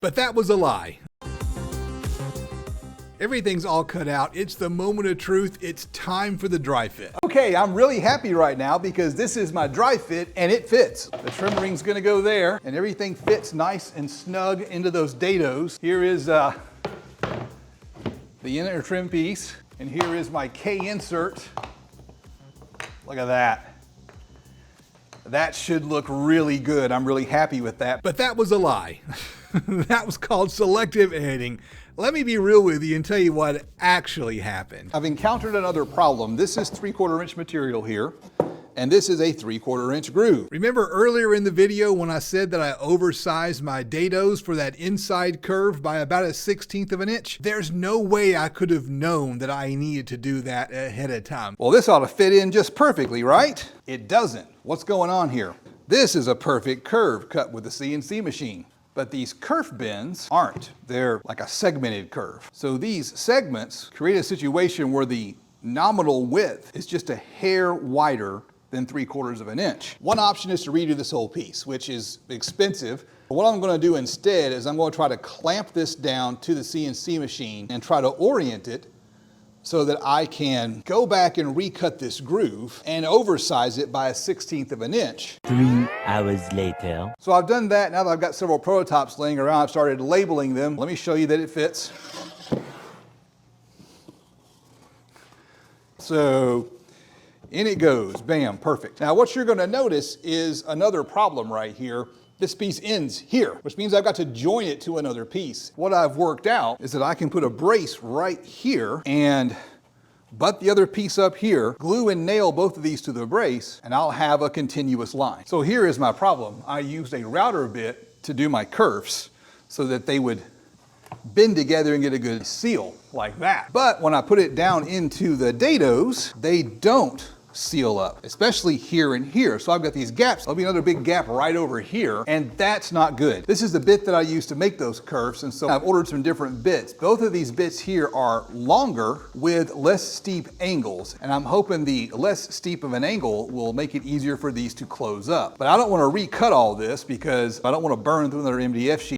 But that was a lie. Everything's all cut out. It's the moment of truth. It's time for the dry fit. Okay, I'm really happy right now because this is my dry fit and it fits. The trim ring's gonna go there and everything fits nice and snug into those dados. Here is the inner trim piece and here is my K insert. Look at that. That should look really good. I'm really happy with that. But that was a lie. That was called selective editing. Let me be real with you and tell you what actually happened. I've encountered another problem. This is 3/4 inch material here, and this is a 3/4 inch groove. Remember earlier in the video when I said that I oversized my dados for that inside curve by about 1/16 of an inch? There's no way I could have known that I needed to do that ahead of time. Well, this ought to fit in just perfectly, right? It doesn't. What's going on here? This is a perfect curve cut with the CNC machine. But these kerf bends aren't. They're like a segmented curve. So these segments create a situation where the nominal width is just a hair wider than 3/4 of an inch. One option is to redo this whole piece, which is expensive. What I'm gonna do instead is I'm gonna try to clamp this down to the CNC machine and try to orient it so that I can go back and recut this groove and oversize it by 1/16 of an inch. 3 hours later. So I've done that. Now that I've got several prototypes laying around, I've started labeling them. Let me show you that it fits. So in it goes, bam, perfect. Now what you're gonna notice is another problem right here. This piece ends here, which means I've got to join it to another piece. What I've worked out is that I can put a brace right here and butt the other piece up here, glue and nail both of these to the brace, and I'll have a continuous line. So here is my problem. I used a router bit to do my kerfs so that they would bend together and get a good seal like that. But when I put it down into the dados, they don't seal up, especially here and here. So I've got these gaps. There'll be another big gap right over here, and that's not good. This is the bit that I use to make those kerfs, and so I've ordered some different bits. Both of these bits here are longer with less steep angles, and I'm hoping the less steep of an angle will make it easier for these to close up. But I don't want to recut all this because I don't want to burn through another MDF sheet